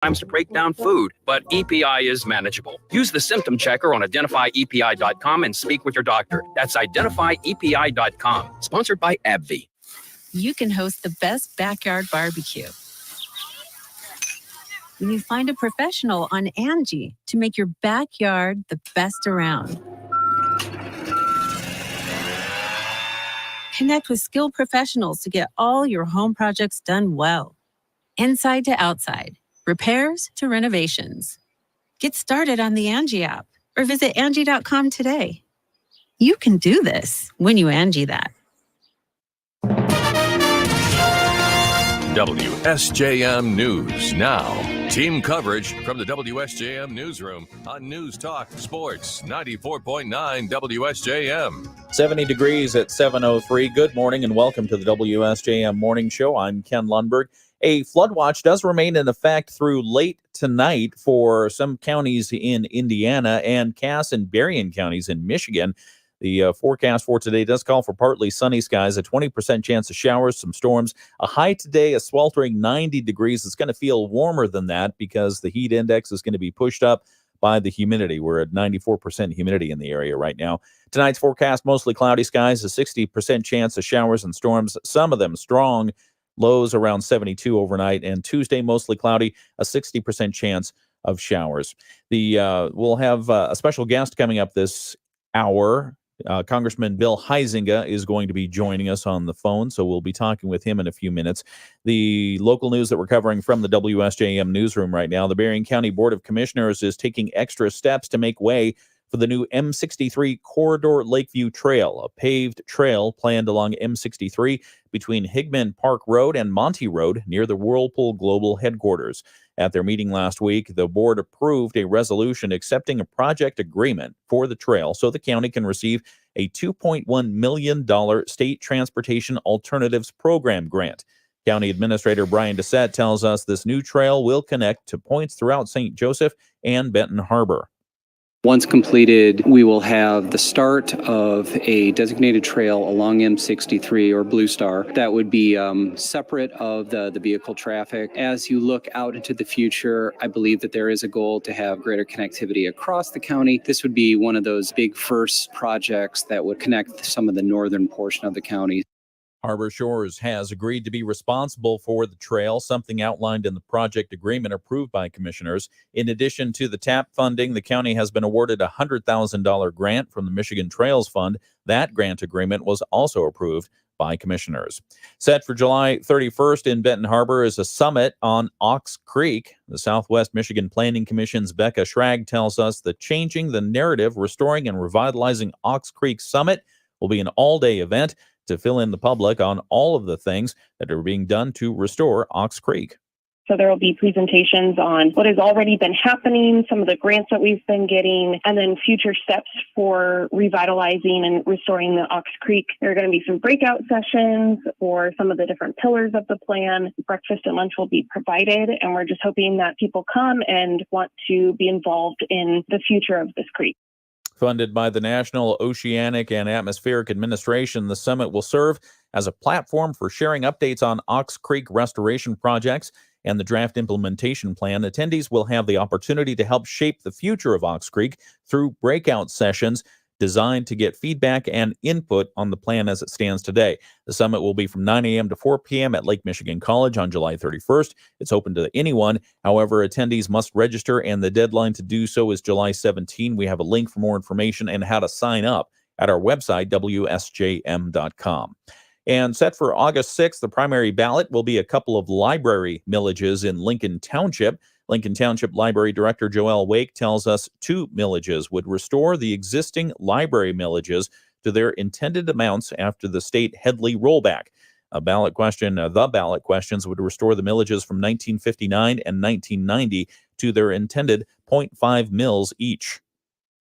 times to break down food, but EPI is manageable. Use the symptom checker on identifyepi.com and speak with your doctor. That's identifyepi.com. Sponsored by AbbVie. You can host the best backyard barbecue when you find a professional on Angie to make your backyard the best around. Connect with skilled professionals to get all your home projects done well. Inside to outside, repairs to renovations. Get started on the Angie app or visit Angie.com today. You can do this when you Angie that. WSJM News Now. Team coverage from the WSJM Newsroom on News Talk Sports 94.9 WSJM. 70 degrees at 7:03. Good morning and welcome to the WSJM Morning Show. I'm Ken Lundberg. A flood watch does remain in effect through late tonight for some counties in Indiana and Cass and Berrien counties in Michigan. The forecast for today does call for partly sunny skies, a 20% chance of showers, some storms. A high today, a sweltering 90 degrees. It's going to feel warmer than that because the heat index is going to be pushed up by the humidity. We're at 94% humidity in the area right now. Tonight's forecast, mostly cloudy skies, a 60% chance of showers and storms, some of them strong. Lows around 72 overnight. And Tuesday, mostly cloudy, a 60% chance of showers. We'll have a special guest coming up this hour. Congressman Bill Huizenga is going to be joining us on the phone, so we'll be talking with him in a few minutes. The local news that we're covering from the WSJM newsroom right now, the Berrien County Board of Commissioners is taking extra steps to make way for the new M63 Corridor Lakeview Trail, a paved trail planned along M63 between Higman Park Road and Monty Road near the Whirlpool Global headquarters. At their meeting last week, the board approved a resolution accepting a project agreement for the trail so the county can receive a $2.1 million State Transportation Alternatives Program grant. County Administrator Brian Doucette tells us this new trail will connect to points throughout St. Joseph and Benton Harbor. Once completed, we will have the start of a designated trail along M63 or Blue Star that would be separate of the vehicle traffic. As you look out into the future, I believe that there is a goal to have greater connectivity across the county. This would be one of those big first projects that would connect some of the northern portion of the county. Harbor Shores has agreed to be responsible for the trail, something outlined in the project agreement approved by commissioners. In addition to the TAP funding, the county has been awarded a $100,000 grant from the Michigan Trails Fund. That grant agreement was also approved by commissioners. Set for July 31st in Benton Harbor is a summit on Ox Creek. The Southwest Michigan Planning Commission's Becca Schrag tells us that changing the narrative, restoring and revitalizing Ox Creek Summit will be an all-day event to fill in the public on all of the things that are being done to restore Ox Creek. So there will be presentations on what has already been happening, some of the grants that we've been getting, and then future steps for revitalizing and restoring the Ox Creek. There are going to be some breakout sessions for some of the different pillars of the plan. Breakfast and lunch will be provided, and we're just hoping that people come and want to be involved in the future of this creek. Funded by the National Oceanic and Atmospheric Administration, the summit will serve as a platform for sharing updates on Ox Creek restoration projects and the draft implementation plan. Attendees will have the opportunity to help shape the future of Ox Creek through breakout sessions designed to get feedback and input on the plan as it stands today. The summit will be from 9 a.m. to 4 p.m. at Lake Michigan College on July 31st. It's open to anyone. However, attendees must register, and the deadline to do so is July 17. We have a link for more information and how to sign up at our website, WSJM.com. And set for August 6th, the primary ballot will be a couple of library millages in Lincoln Township. Lincoln Township Library Director Joelle Wake tells us 2 millages would restore the existing library millages to their intended amounts after the state Headley rollback. The ballot questions would restore the millages from 1959 and 1990 to their intended 0.5 mills each.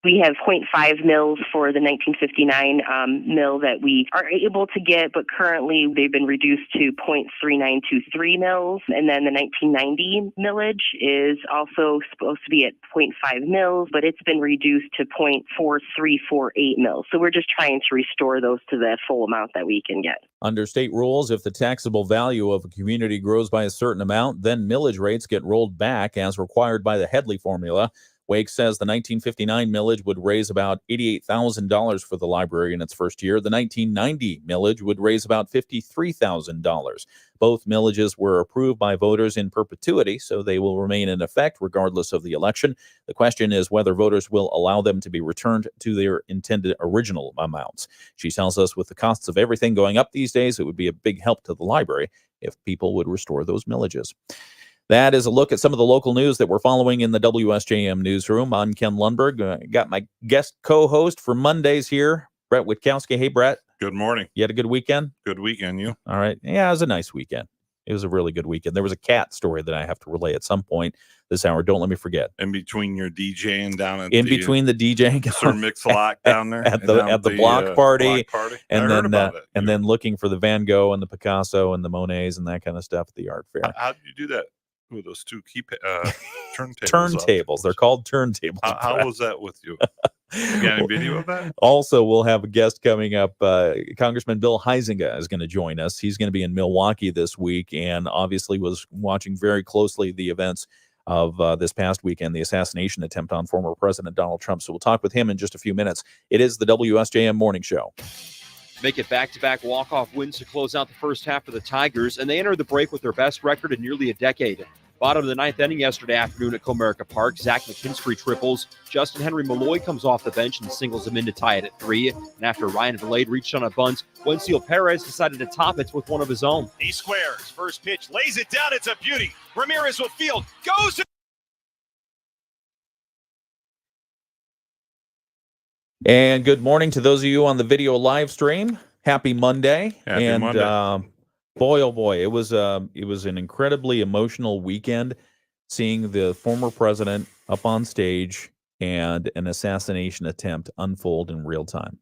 We have 0.5 mils for the 1959 mill that we are able to get, but currently they've been reduced to 0.3923 mils. And then the 1990 millage is also supposed to be at 0.5 mils, but it's been reduced to 0.4348 mils. So we're just trying to restore those to the full amount that we can get. Under state rules, if the taxable value of a community grows by a certain amount, then millage rates get rolled back as required by the Headley formula. Wake says the 1959 millage would raise about $88,000 for the library in its first year. The 1990 millage would raise about $53,000. Both millages were approved by voters in perpetuity, so they will remain in effect regardless of the election. The question is whether voters will allow them to be returned to their intended original amounts. She tells us with the costs of everything going up these days, it would be a big help to the library if people would restore those millages. That is a look at some of the local news that we're following in the WSJM newsroom. I'm Ken Lundberg. Got my guest co-host for Mondays here, Brett Witkowski. Hey, Brett. Good morning. You had a good weekend? Good weekend, you? All right. Yeah, it was a nice weekend. It was a really good weekend. There was a cat story that I have to relay at some point this hour. Don't let me forget. In between your DJing down at between the DJing, Sir Mix-a-Lot down there at the block party, and then looking for the Van Gogh and the Picasso and the Monets and that kind of stuff at the art fair. How did you do that? With those two key turntables. Turntables. They're called turntables. How was that with you? You got any video of that? Also, we'll have a guest coming up. Congressman Bill Huizenga is going to join us. He's going to be in Milwaukee this week and obviously was watching very closely the events of this past weekend, the assassination attempt on former President Donald Trump. So we'll talk with him in just a few minutes. It is the WSJM Morning Show. Make it back-to-back walk-off wins to close out the first half for the Tigers, and they enter the break with their best record in nearly a decade. Bottom of the ninth inning yesterday afternoon at Comerica Park, Zach McKinstry triples. Justin Henry Malloy comes off the bench and singles him in to tie it at 3. And after Ryan Vilade reached on a bunt, Wencio Perez decided to top it with one of his own. He squares. First pitch, lays it down. It's a beauty. Ramirez will field. Goes to... And good morning to those of you on the video live stream. Happy Monday. Happy Monday. Boy, oh boy, it was an incredibly emotional weekend seeing the former president up on stage and an assassination attempt unfold in real time.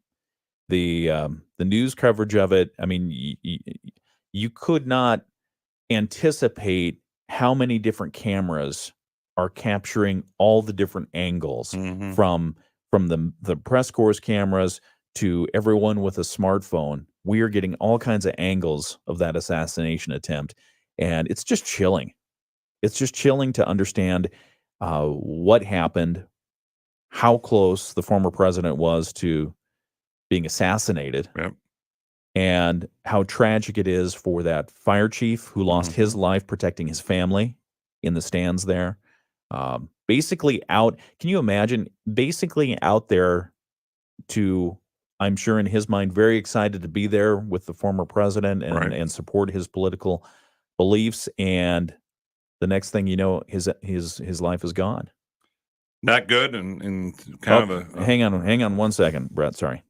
The news coverage of it, I mean, you could not anticipate how many different cameras are capturing all the different angles from the press corps cameras to everyone with a smartphone. We are getting all kinds of angles of that assassination attempt, and it's just chilling. It's just chilling to understand what happened, how close the former president was to being assassinated, and how tragic it is for that fire chief who lost his life protecting his family in the stands there. Basically out, can you imagine, basically out there to, I'm sure in his mind, very excited to be there with the former president and support his political beliefs. And the next thing you know, his life is gone. Not good. And kind of a hang on 1 second, Brett. Sorry.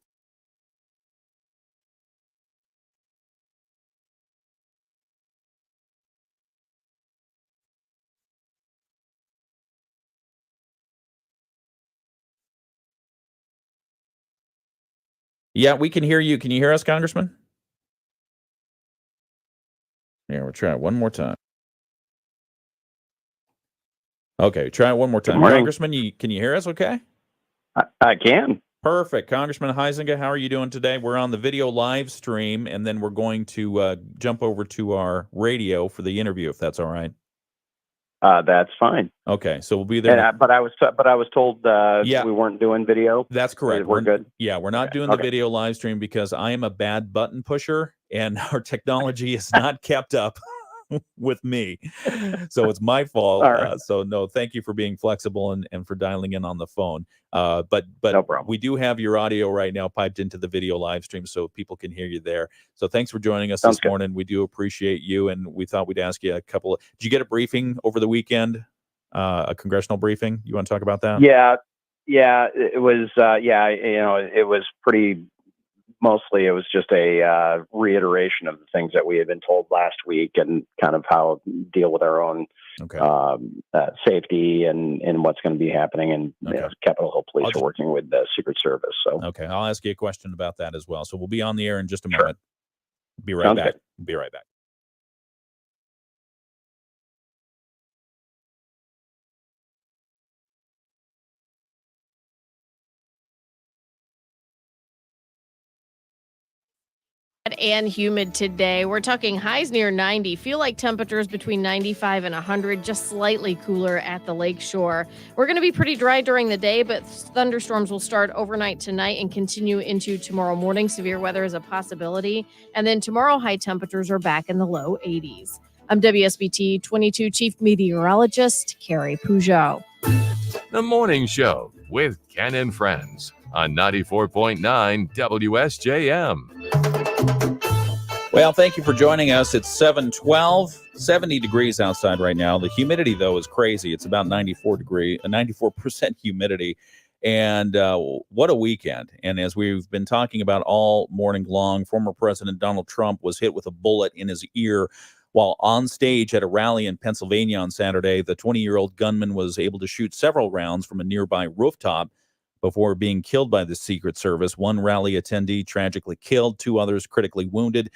Yeah, we can hear you. Can you hear us, Congressman? Yeah, we'll try it one more time. Okay, try it one more time. Congressman, can you hear us okay? I can. Perfect. Congressman Huizenga, how are you doing today? We're on the video live stream, and then we're going to jump over to our radio for the interview, if that's all right. That's fine. Okay, so we'll be there. But I was told we weren't doing video. That's correct. We're good. Yeah, we're not doing the video live stream because I am a bad button pusher, and our technology is not kept up with me. So it's my fault. Right. So no, thank you for being flexible and for dialing in on the phone. But no problem. We do have your audio right now piped into the video live stream so people can hear you there. So thanks for joining us this morning. We do appreciate you, and we thought we'd ask you a couple. Did you get a briefing over the weekend? A congressional briefing? You want to talk about that? Yeah. It was. It was pretty mostly it was just a reiteration of the things that we had been told last week and kind of how deal with our own safety and what's going to be happening. And Capitol Hill Police are working with the Secret Service. So I'll ask you a question about that as well. So we'll be on the air in just a moment. Be right back. Be right back. And humid today. We're talking highs near 90. Feel like temperatures between 95 and 100, just slightly cooler at the lakeshore. We're going to be pretty dry during the day, but thunderstorms will start overnight tonight and continue into tomorrow morning. Severe weather is a possibility. And then tomorrow, high temperatures are back in the low 80s. I'm WSBT 22 Chief Meteorologist Carrie Peugeot. The Morning Show with Ken and Friends on 94.9 WSJM. Well, thank you for joining us. It's 7:12, 70 degrees outside right now. The humidity, though, is crazy. It's about 94% humidity. And what a weekend. And as we've been talking about all morning long, former President Donald Trump was hit with a bullet in his ear while on stage at a rally in Pennsylvania on Saturday. The 20-year-old gunman was able to shoot several rounds from a nearby rooftop before being killed by the Secret Service. One rally attendee tragically killed, 2 others critically wounded.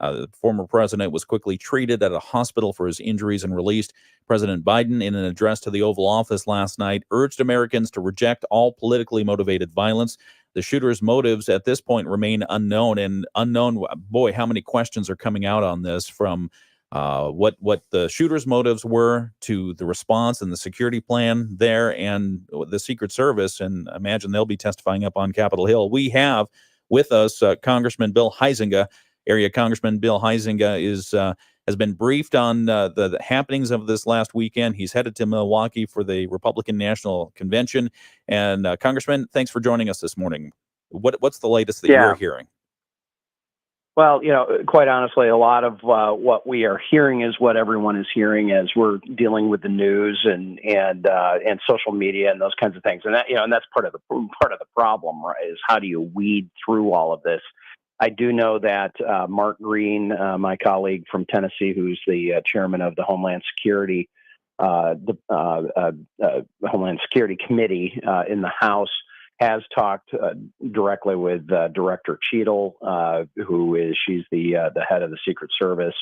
The former president was quickly treated at a hospital for his injuries and released. President Biden, in an address to the Oval Office last night, urged Americans to reject all politically motivated violence. The shooter's motives at this point remain unknown. And boy, how many questions are coming out on this, from what the shooter's motives were to the response and the security plan there and the Secret Service. And I imagine they'll be testifying up on Capitol Hill. We have with us Congressman Bill Huizenga. Area Congressman Bill Huizenga has been briefed on the happenings of this last weekend. He's headed to Milwaukee for the Republican National Convention. And Congressman, thanks for joining us this morning. What's the latest that you're hearing? Well, quite honestly, a lot of what we are hearing is what everyone is hearing as we're dealing with the news and social media and those kinds of things. And that, and that's part of the problem, right? Is how do you weed through all of this? I do know that Mark Green, my colleague from Tennessee, who's the chairman of the Homeland Security Committee in the House, has talked directly with Director Cheadle, she's the head of the Secret Service.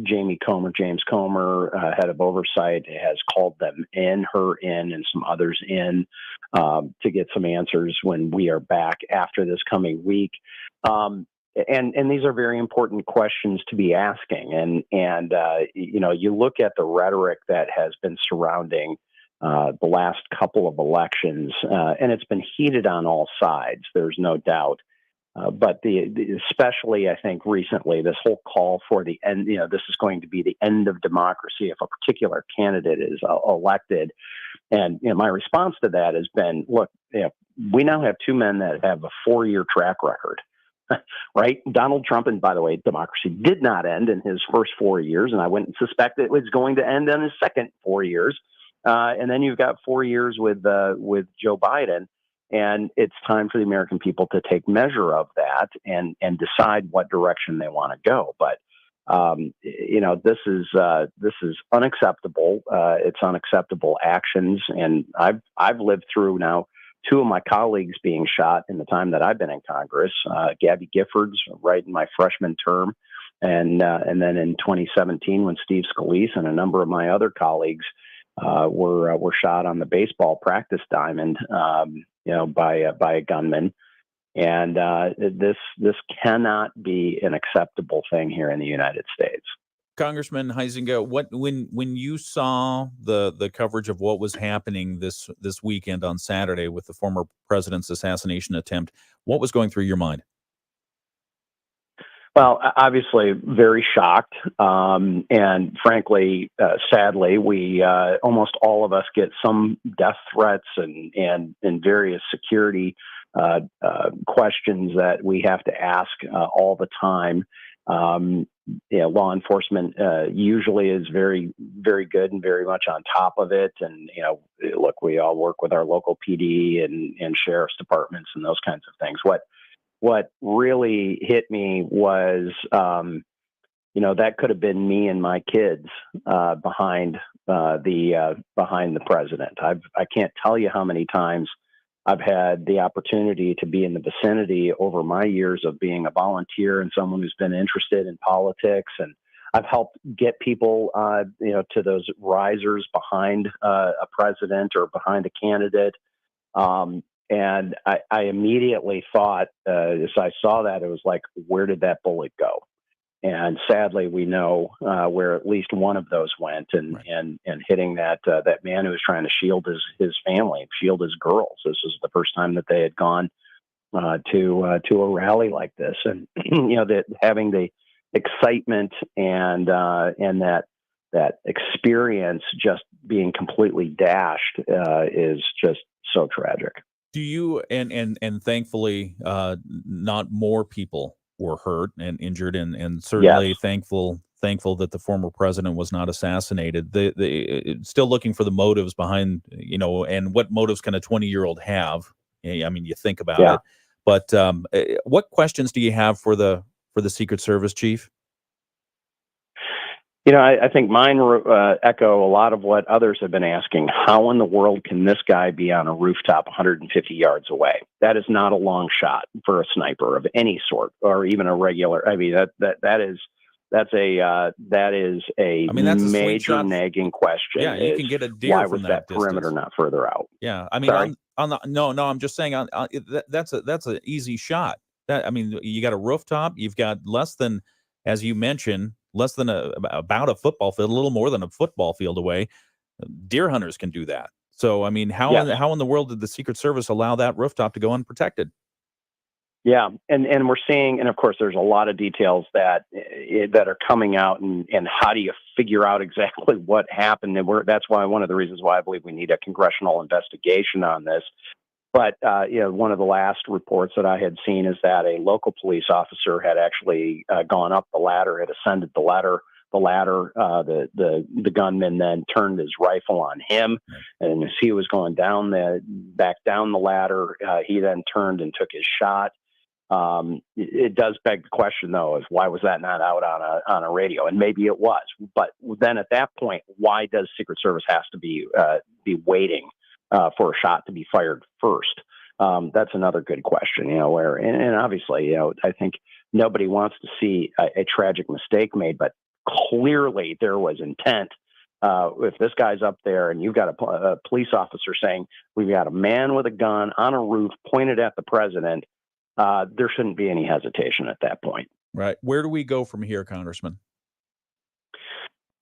James Comer, head of oversight, has called her in, and some others in to get some answers when we are back after this coming week. And these are very important questions to be asking. And you look at the rhetoric that has been surrounding the last couple of elections, and it's been heated on all sides. There's no doubt. But especially, I think, recently, this whole call for the end, this is going to be the end of democracy if a particular candidate is elected. And my response to that has been, look, we now have 2 men that have a 4-year track record, right? Donald Trump, and by the way, democracy did not end in his first 4 years, and I wouldn't suspect it was going to end in his second 4 years. And then you've got 4 years with Joe Biden. And it's time for the American people to take measure of that and decide what direction they want to go. But this is unacceptable. It's unacceptable actions, and I've lived through now 2 of my colleagues being shot in the time that I've been in Congress. Gabby Giffords, right in my freshman term, and then in 2017 when Steve Scalise and a number of my other colleagues were shot on the baseball practice diamond. By a gunman, and this cannot be an acceptable thing here in the United States. Congressman Huizenga, when you saw the coverage of what was happening this weekend on Saturday with the former president's assassination attempt, what was going through your mind? Well, obviously, very shocked, and frankly, sadly, we almost all of us get some death threats and various security questions that we have to ask all the time. Law enforcement usually is very, very good and very much on top of it. And look, we all work with our local PD and sheriff's departments and those kinds of things. what really hit me was, that could have been me and my kids behind the president. I can't tell you how many times I've had the opportunity to be in the vicinity over my years of being a volunteer and someone who's been interested in politics, and I've helped get people, to those risers behind a president or behind a candidate. And I immediately thought, as I saw that, it was like, where did that bullet go? And sadly, we know where at least one of those went, and hitting that man who was trying to shield his family, shield his girls. This was the first time that they had gone to a rally like this, and that having the excitement and that experience just being completely dashed is just so tragic. Do you and thankfully not more people were hurt and injured, and certainly Yes. thankful that the former president was not assassinated. Still looking for the motives behind, and what motives can a 20-year-old have? I mean, you think about it. But what questions do you have for the Secret Service chief? I think mine echo a lot of what others have been asking. How in the world can this guy be on a rooftop 150 yards away? That is not a long shot for a sniper of any sort, or even a regular. I mean, that is a major nagging question. Yeah, you can get a deer. Why from was that perimeter distance. not further out? Yeah, I mean, I'm just saying, that's an easy shot. You got a rooftop. You've got less than, as you mentioned, less than about a football field, a little more than a football field away. Deer hunters can do that. So, I mean, how in the world did the Secret Service allow that rooftop to go unprotected? Yeah, and we're seeing, and of course, there's a lot of details that are coming out, and how do you figure out exactly what happened? And that's why one of the reasons why I believe we need a congressional investigation on this. But one of the last reports that I had seen is that a local police officer had actually gone up the ladder, had ascended the ladder. The gunman then turned his rifle on him, and as he was going back down the ladder, he then turned and took his shot. It does beg the question, though, is why was that not out on a radio? And maybe it was, but then at that point, why does Secret Service has to be waiting for a shot to be fired first? That's another good question, and obviously, I think nobody wants to see a tragic mistake made, but clearly there was intent. If this guy's up there and you've got a police officer saying, we've got a man with a gun on a roof pointed at the president, there shouldn't be any hesitation at that point. Right. Where do we go from here, Congressman?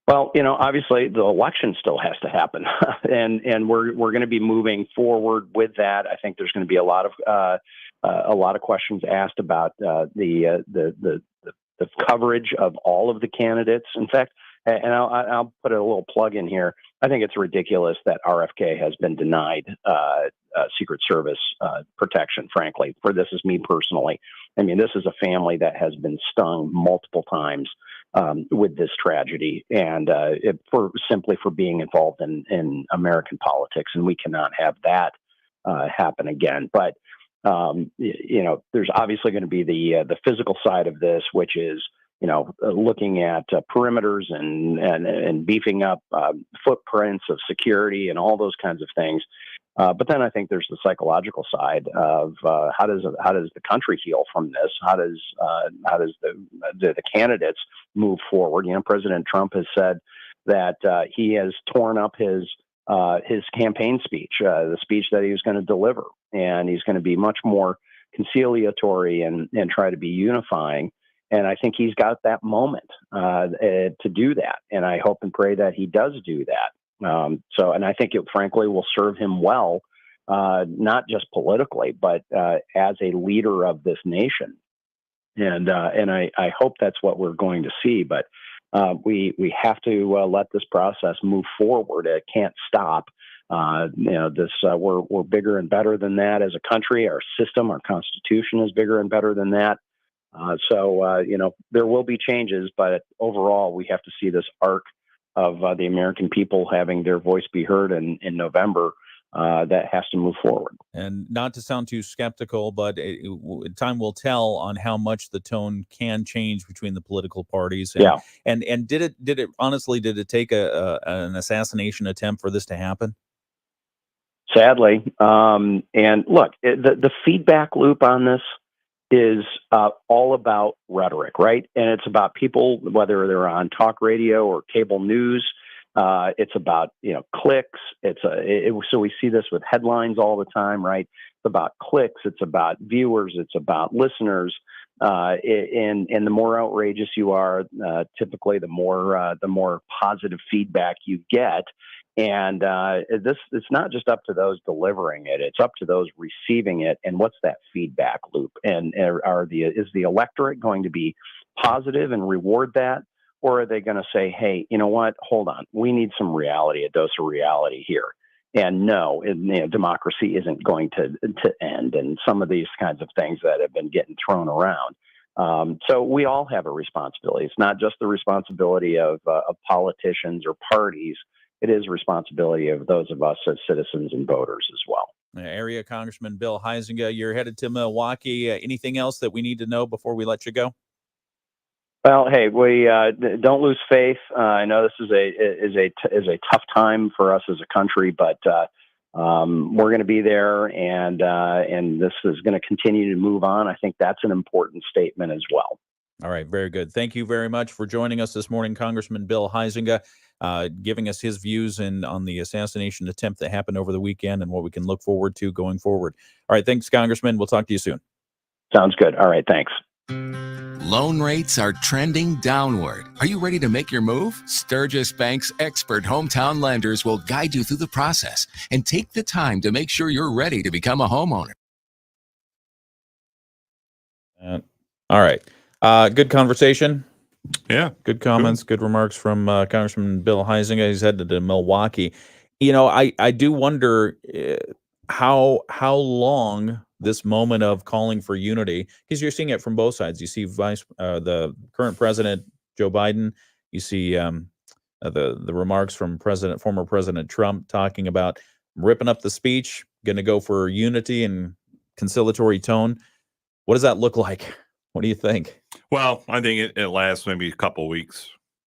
Well, obviously the election still has to happen, and we're going to be moving forward with that. I think there's going to be a lot of questions asked about the coverage of all of the candidates. In fact, and I'll put a little plug in here. I think it's ridiculous that RFK has been denied Secret Service protection. Frankly, this is me personally. I mean, this is a family that has been stung multiple times with this tragedy, and simply for being involved in American politics, and we cannot have that happen again. But there's obviously going to be the physical side of this, which is looking at perimeters and beefing up footprints of security and all those kinds of things. But then I think there's the psychological side of how does the country heal from this? How does the candidates move forward? President Trump has said that he has torn up his campaign speech, the speech that he was going to deliver, and he's going to be much more conciliatory and try to be unifying. And I think he's got that moment to do that. And I hope and pray that he does do that. And I think it frankly will serve him well, not just politically, but as a leader of this nation. And I hope that's what we're going to see. But we have to let this process move forward. It can't stop. We're bigger and better than that as a country. Our system, our Constitution is bigger and better than that. There will be changes, but overall, we have to see this arc of the American people having their voice be heard in November that has to move forward. And not to sound too skeptical, but time will tell on how much the tone can change between the political parties. And, and did it take an assassination attempt for this to happen? Sadly. And look, the feedback loop on this is all about rhetoric, right? And it's about people, whether they're on talk radio or cable news. It's about, clicks. So we see this with headlines all the time, right? It's about clicks. It's about viewers. It's about listeners. And the more outrageous you are, typically the more positive feedback you get. And it's not just up to those delivering it; it's up to those receiving it. And what's that feedback loop? And is the electorate going to be positive and reward that, or are they going to say, "Hey, you know what? Hold on, we need some reality, a dose of reality here." And no, democracy isn't going to end. And some of these kinds of things that have been getting thrown around. So we all have a responsibility. It's not just the responsibility of politicians or parties. It is a responsibility of those of us as citizens and voters as well. Area Congressman Bill Huizenga, you're headed to Milwaukee. Anything else that we need to know before we let you go? Well, hey, we don't lose faith. I know this is a tough time for us as a country, but we're going to be there, and this is going to continue to move on. I think that's an important statement as well. All right, very good. Thank you very much for joining us this morning, Congressman Bill Huizenga, giving us his views on the assassination attempt that happened over the weekend and what we can look forward to going forward. All right, thanks, Congressman. We'll talk to you soon. Sounds good. All right, thanks. Loan rates are trending downward. Are you ready to make your move? Sturgis Bank's expert hometown lenders will guide you through the process and take the time to make sure you're ready to become a homeowner. All right. Good conversation. Yeah. Good comments, good remarks from Congressman Bill Huizenga. He's headed to Milwaukee. I do wonder how long this moment of calling for unity, because you're seeing it from both sides. You see the current president, Joe Biden. You see the remarks from former President Trump talking about ripping up the speech, going to go for unity and conciliatory tone. What does that look like? What do you think? Well, I think it lasts maybe a couple of weeks.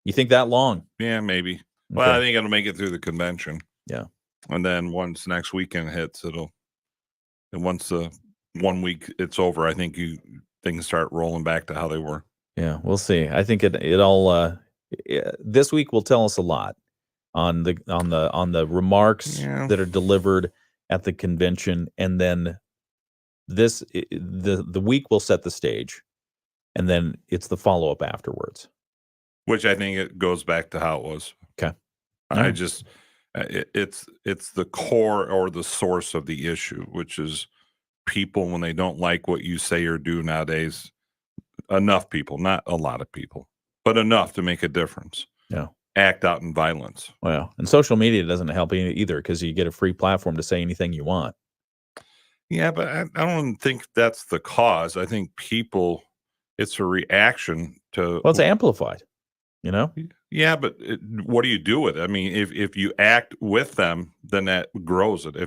You think that long? Yeah, maybe. Okay. Well, I think it'll make it through the convention. Yeah. And then once next weekend hits, and once the 1 week it's over, I think things start rolling back to how they were. Yeah, we'll see. I think it all this week will tell us a lot on the remarks that are delivered at the convention, and then the week will set the stage, and then it's the follow up afterwards. Which I think it goes back to how it was. Okay. I just it's the core or the source of the issue, which is people when they don't like what you say or do nowadays. Enough people, not a lot of people, but enough to make a difference. Yeah. Act out in violence. Well, and social media doesn't help either, because you get a free platform to say anything you want. Yeah, but I don't think that's the cause. I think it's a reaction to. Well, it's amplified, Yeah, but what do you do with it? I mean, if you act with them, then that grows it.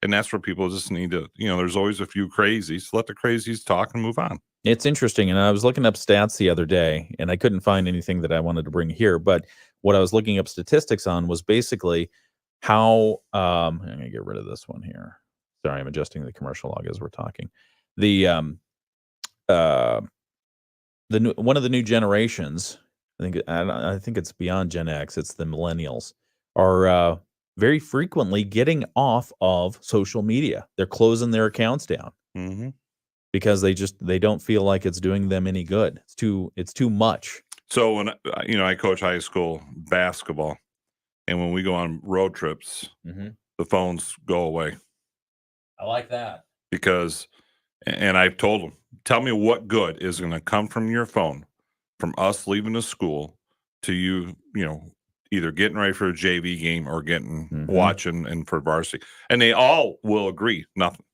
And that's where people just need to, there's always a few crazies. Let the crazies talk and move on. It's interesting, and I was looking up stats the other day, and I couldn't find anything that I wanted to bring here. But what I was looking up statistics on was basically how. I'm going to get rid of this one here. Sorry, I'm adjusting the commercial log as we're talking. One of the new generations, I think it's beyond Gen X. It's the millennials are very frequently getting off of social media. They're closing their accounts down because they don't feel like it's doing them any good. It's too much. So when I coach high school basketball, and when we go on road trips, the phones go away. I like that. And I've told them, tell me what good is going to come from your phone, from us leaving the school to you, either getting ready for a JV game or watching and for varsity. And they all will agree, nothing.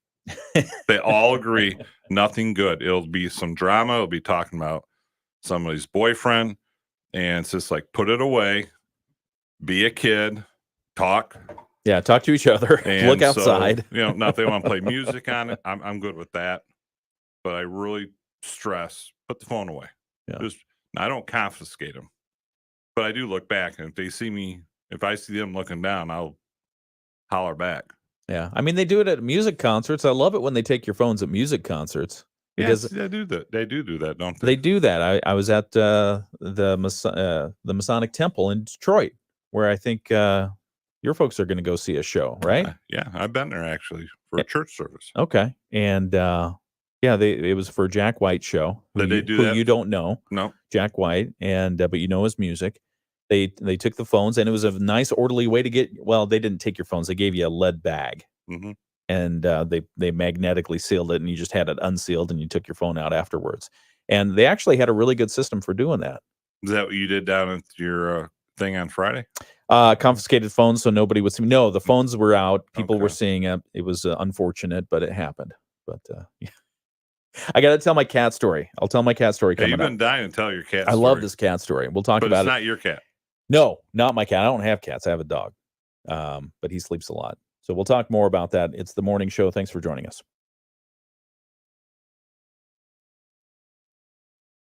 They all agree, nothing good. It'll be some drama. It'll be talking about somebody's boyfriend. And it's just like, put it away, be a kid, talk Yeah, talk to each other. And look outside. So, now if they want to play music on it, I'm good with that. But I really stress, put the phone away. Yeah. I don't confiscate them, but I do look back, and if I see them looking down, I'll holler back. Yeah, I mean, they do it at music concerts. I love it when they take your phones at music concerts. Because they do that. They do that, don't they? They do that. I was at the Masonic Temple in Detroit, where I think your folks are going to go see a show, right? Yeah, I've been there actually for a church service. Okay, and it was for Jack White's show. Did they do that? Who you don't know? No, Jack White, and but you know his music. They took the phones, and it was a nice, orderly way to get. Well, they didn't take your phones; they gave you a lead bag. Mm-hmm. And they magnetically sealed it, and you just had it unsealed, and you took your phone out afterwards. And they actually had a really good system for doing that. Is that what you did down at your thing on Friday? Confiscated phones, so nobody would see. No, the phones were out. People were seeing it. It was unfortunate, but it happened. But yeah. I got to tell my cat story. I'll tell my cat story coming up. You've been dying to tell your cat story. I love this cat story. We'll talk about it. But it's not your cat. No, not my cat. I don't have cats. I have a dog, but he sleeps a lot. So we'll talk more about that. It's the morning show. Thanks for joining us.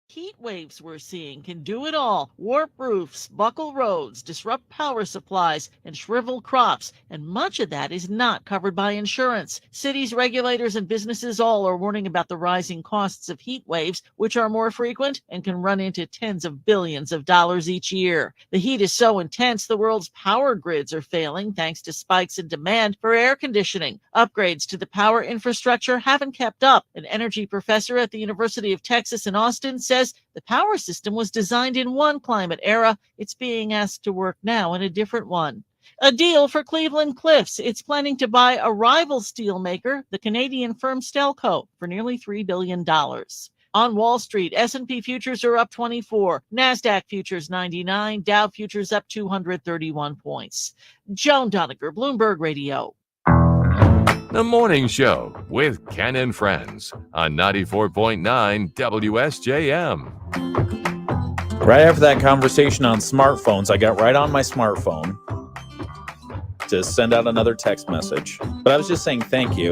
Heat waves we're seeing can do it all. Warp roofs, buckle roads, disrupt power supplies, and shrivel crops. And much of that is not covered by insurance. Cities, regulators, and businesses all are warning about the rising costs of heat waves, which are more frequent and can run into tens of billions of dollars each year. The heat is so intense, the world's power grids are failing thanks to spikes in demand for air conditioning. Upgrades to the power infrastructure haven't kept up. An energy professor at the University of Texas in Austin says the power system was designed in one climate era. It's being asked to work now in a different one. A deal for Cleveland Cliffs. It's planning to buy a rival steelmaker, the Canadian firm Stelco, for nearly $3 billion. On Wall Street, S&P futures are up 24, NASDAQ futures 99, Dow futures up 231 points. Joan Doniger, Bloomberg Radio. The Morning Show with Ken and Friends on 94.9 WSJM. Right after that conversation on smartphones, I got right on my smartphone to send out another text message. But I was just saying thank you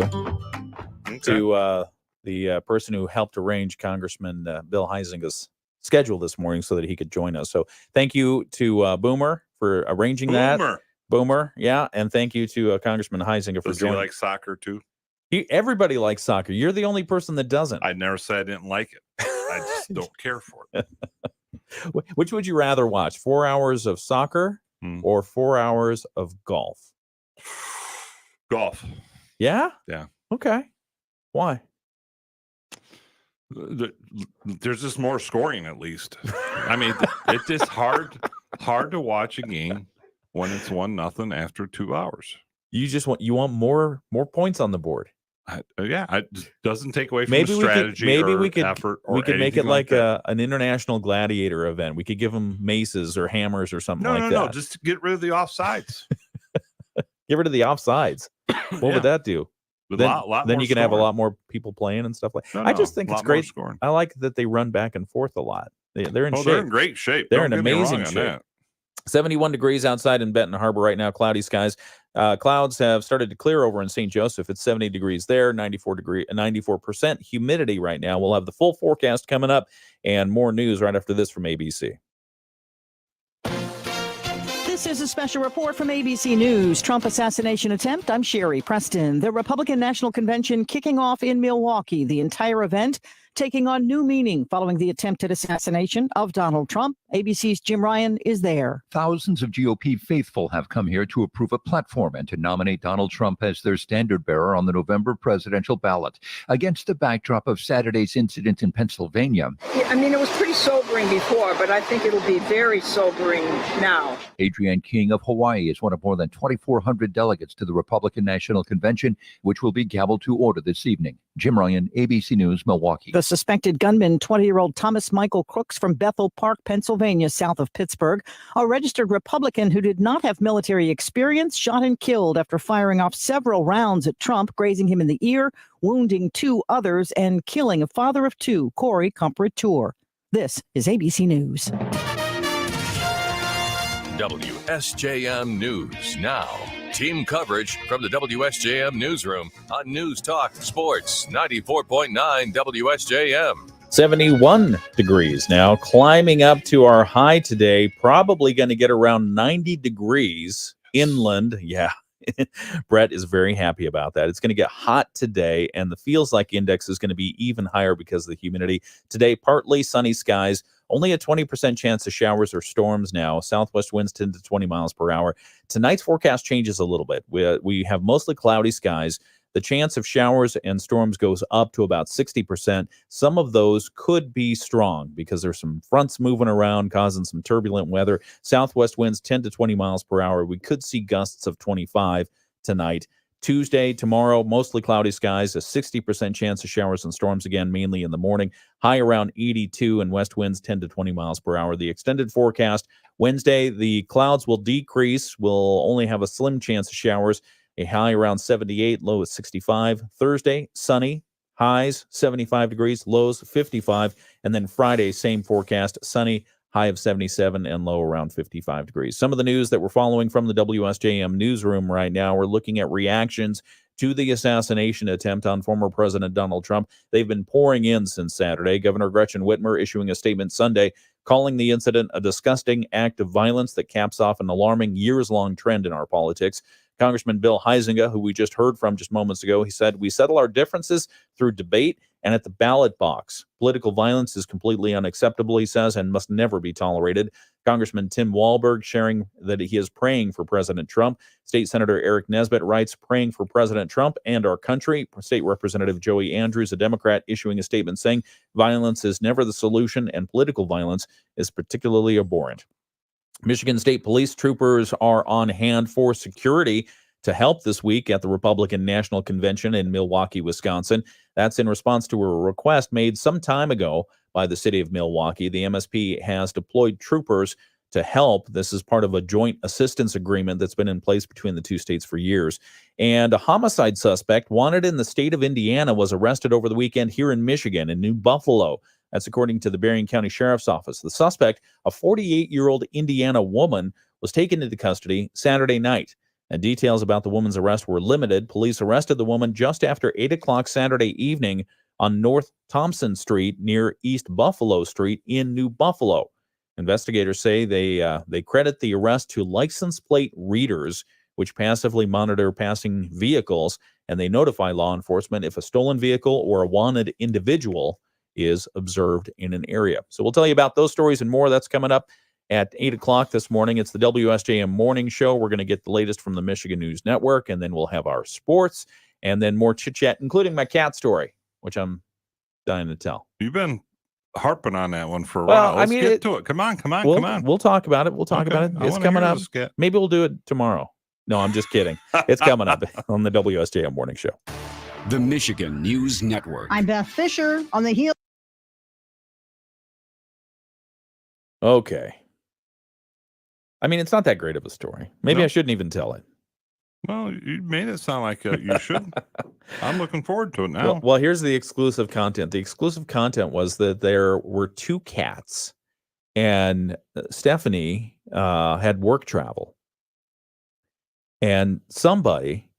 to the person who helped arrange Congressman Bill Huizenga's schedule this morning so that he could join us. So thank you to Boomer for arranging that. Boomer, yeah, and thank you to Congressman Huizenga for joining. Does he like soccer too? Everybody likes soccer. You're the only person that doesn't. I never said I didn't like it. I just don't care for it. Which would you rather watch? 4 hours of soccer or 4 hours of golf? Golf. Yeah? Yeah. Okay. Why? There's just more scoring, at least. I mean, it's just hard to watch a game when it's 1-0 after 2 hours. You want more points on the board. It doesn't take away from the strategy effort. We could make it like an international gladiator event. We could give them maces or hammers or something like that. No, just get rid of the offsides. Get rid of the offsides. What would that do? Then you can have a lot more people playing and stuff like that. I just think it's great. I like that they run back and forth a lot. They're in shape. They're in great shape. They're in amazing shape. 71 degrees outside in Benton Harbor right now. Cloudy skies. Clouds have started to clear over in St. Joseph. It's 70 degrees there, 94% humidity right now. We'll have the full forecast coming up and more news right after this from ABC. This is a special report from ABC News. Trump assassination attempt. I'm Sherry Preston. The Republican National Convention kicking off in Milwaukee. The entire event taking on new meaning following the attempted assassination of Donald Trump. ABC's Jim Ryan is there. Thousands of GOP faithful have come here to approve a platform and to nominate Donald Trump as their standard bearer on the November presidential ballot, against the backdrop of Saturday's incident in Pennsylvania. Yeah, I mean, it was pretty sobering before, but I think it'll be very sobering now. Adrienne King of Hawaii is one of more than 2,400 delegates to the Republican National Convention, which will be gabbled to order this evening. Jim Ryan, ABC News, Milwaukee. The suspected gunman, 20-year-old Thomas Michael Crooks from Bethel Park, Pennsylvania, south of Pittsburgh, a registered Republican who did not have military experience, shot and killed after firing off several rounds at Trump, grazing him in the ear, wounding 2 others, and killing a father of 2, Corey Comprature. This is ABC News. WSJM News now. Team coverage from the WSJM newsroom on News Talk Sports 94.9 WSJM. 71 degrees now, climbing up to our high today. Probably going to get around 90 degrees inland. Yeah. Brett is very happy about that. It's going to get hot today, and the feels like index is going to be even higher because of the humidity. Today, partly sunny skies, only a 20% chance of showers or storms now. Southwest winds 10 to 20 miles per hour. Tonight's forecast changes a little bit. We have mostly cloudy skies. The chance of showers and storms goes up to about 60%. Some of those could be strong because there's some fronts moving around causing some turbulent weather. Southwest winds 10 to 20 miles per hour. We could see gusts of 25 tonight. Tuesday, tomorrow, mostly cloudy skies, a 60% chance of showers and storms again, mainly in the morning. High around 82 and west winds 10 to 20 miles per hour. The extended forecast, Wednesday, the clouds will decrease. We'll only have a slim chance of showers. A high around 78, low at 65. Thursday, sunny, highs 75 degrees, lows 55. And then Friday, same forecast, sunny, high of 77 and low around 55 degrees. Some of the news that we're following from the WSJM newsroom right now, we're looking at reactions to the assassination attempt on former President Donald Trump. They've been pouring in since Saturday. Governor Gretchen Whitmer issuing a statement Sunday calling the incident a disgusting act of violence that caps off an alarming years-long trend in our politics. Congressman Bill Huizenga, who we just heard from just moments ago, he said, "We settle our differences through debate and at the ballot box. Political violence is completely unacceptable," he says, and must never be tolerated. Congressman Tim Walberg sharing that he is praying for President Trump. State Senator Eric Nesbitt writes, "Praying for President Trump and our country." State Representative Joey Andrews, a Democrat, issuing a statement saying, "Violence is never the solution, and political violence is particularly abhorrent." Michigan State Police troopers are on hand for security to help this week at the Republican National Convention in Milwaukee, Wisconsin. That's in response to a request made some time ago by the city of Milwaukee. The MSP has deployed troopers to help. This is part of a joint assistance agreement that's been in place between the two states for years. And a homicide suspect wanted in the state of Indiana was arrested over the weekend here in Michigan, in New Buffalo. That's according to the Berrien County Sheriff's Office. The suspect, a 48-year-old Indiana woman, was taken into custody Saturday night. And details about the woman's arrest were limited. Police arrested the woman just after 8 o'clock Saturday evening on North Thompson Street near East Buffalo Street in New Buffalo. Investigators say they credit the arrest to license plate readers, which passively monitor passing vehicles, and they notify law enforcement if a stolen vehicle or a wanted individual is observed in an area. So we'll tell you about those stories and more. That's coming up at 8 o'clock this morning. It's the WSJM Morning Show. We're going to get the latest from the Michigan News Network, and then we'll have our sports, and then more chit-chat, including my cat story, which I'm dying to tell. You've been harping on that one for a while. Let's get to it. Come on. We'll talk about it. It's coming up. Maybe we'll do it tomorrow. No, I'm just kidding. It's coming up on the WSJM Morning Show. The Michigan News Network. I'm Beth Fisher on the heel. Okay. I mean, it's not that great of a story. Maybe I shouldn't even tell it. Well, you made it sound like you should. I'm looking forward to it now. Well, here's the exclusive content. The exclusive content was that there were two cats, and Stephanie had work travel. And somebody,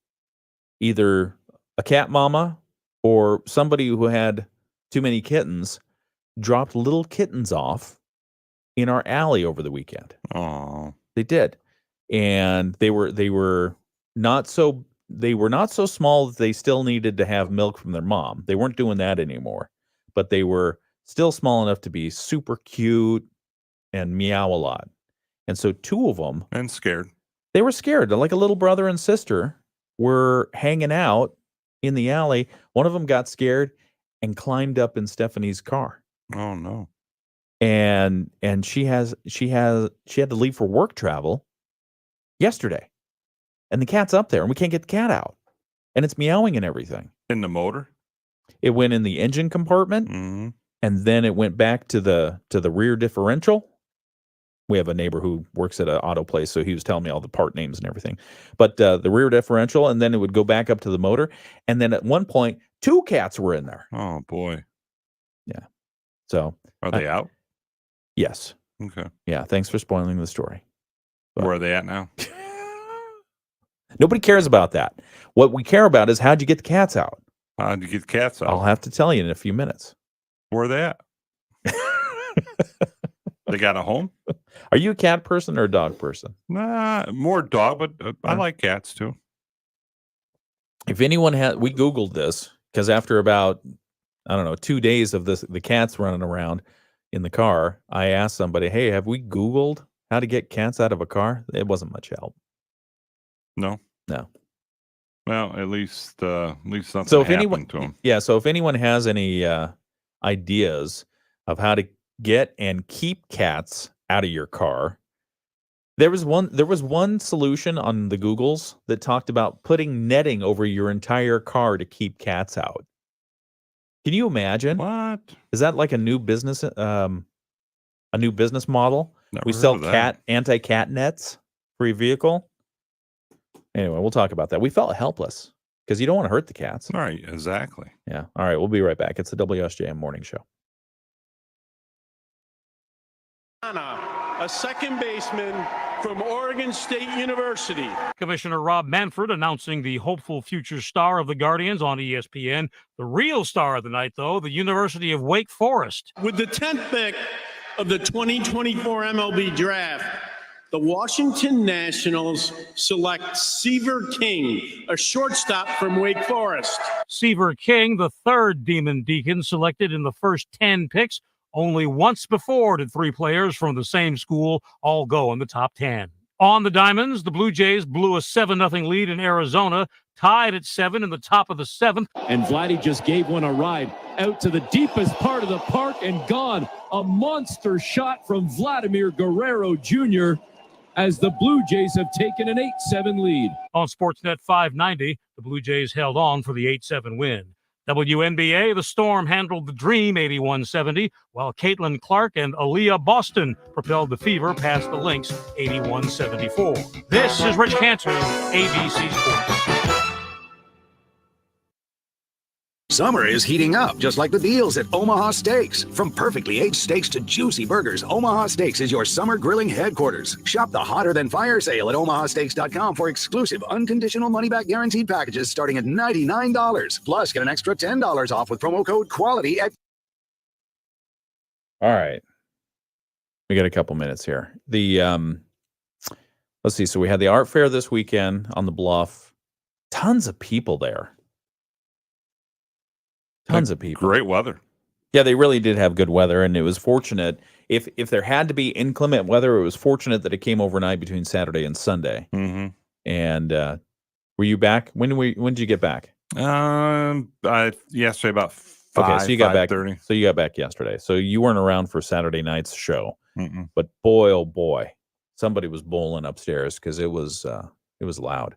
either a cat mama or somebody who had too many kittens, dropped little kittens off in our alley over the weekend. Oh, they did, and they were not so small that they still needed to have milk from their mom. They weren't doing that anymore, but they were still small enough to be super cute and meow a lot. And so two of them, and scared. They were scared. Like a little brother and sister were hanging out in the alley. One of them got scared and climbed up in Stephanie's car. Oh no. And she had to leave for work travel yesterday. And the cat's up there and we can't get the cat out. And it's meowing and everything. In the motor? It went in the engine compartment, and then it went back to the rear differential. We have a neighbor who works at an auto place, so he was telling me all the part names and everything. But the rear differential, and then it would go back up to the motor. And then at one point, two cats were in there. Oh, boy. Yeah. So. Are they out? Yes. Okay. Yeah, thanks for spoiling the story. But where are they at now? Nobody cares about that. What we care about is how'd you get the cats out? How'd you get the cats out? I'll have to tell you in a few minutes. Where are they at? They got a home? Are you a cat person or a dog person? Nah, more dog, but I like cats too. If anyone has, we Googled this because after about, 2 days of the cats running around in the car, I asked somebody, hey, have we Googled how to get cats out of a car? It wasn't much help. No. Well, at least something happened to them. Yeah. So if anyone has any ideas of how to get and keep cats out of your car, there was one solution on the Googles that talked about putting netting over your entire car to keep cats out. Can you imagine? What? Is that like a new business model? Never We heard sell of that. anti-cat nets for your vehicle. Anyway, we'll talk about that. We felt helpless because you don't want to hurt the cats. All right, exactly. Yeah. All right, we'll be right back. It's the WSJM Morning Show. A second baseman from Oregon State University. Commissioner Rob Manfred announcing the hopeful future star of the Guardians on ESPN. The real star of the night, though, the University of Wake Forest. With the 10th pick of the 2024 MLB Draft, the Washington Nationals select Seaver King, a shortstop from Wake Forest. Seaver King, the third Demon Deacon selected in the first 10 picks. Only once before did 3 players from the same school all go in the top 10. On the diamonds, the Blue Jays blew a 7-0 lead in Arizona, tied at 7 in the top of the 7th. And Vladdy just gave one a ride out to the deepest part of the park and gone. A monster shot from Vladimir Guerrero Jr. as the Blue Jays have taken an 8-7 lead. On Sportsnet 590, the Blue Jays held on for the 8-7 win. WNBA, the Storm handled the Dream 81-70, while Caitlin Clark and Aaliyah Boston propelled the Fever past the Lynx 81-74. This is Rich Cantor, ABC Sports. Summer is heating up, just like the deals at Omaha Steaks. From perfectly aged steaks to juicy burgers, Omaha Steaks is your summer grilling headquarters. Shop the hotter than fire sale at omahasteaks.com for exclusive unconditional money-back guaranteed packages starting at $99. Plus, get an extra $10 off with promo code QUALITY at... All right. We got a couple minutes here. Let's see. So we had the art fair this weekend on the Bluff. Tons of people there. Tons of people. Great weather. Yeah, they really did have good weather, and it was fortunate. If there had to be inclement weather, it was fortunate that it came overnight between Saturday and Sunday. Mm-hmm. And were you back? When did you get back? Yesterday about 5. Okay, so you got back. 5:30. So you got back yesterday. So you weren't around for Saturday night's show. Mm-mm. But boy, oh boy, somebody was bowling upstairs because it was loud.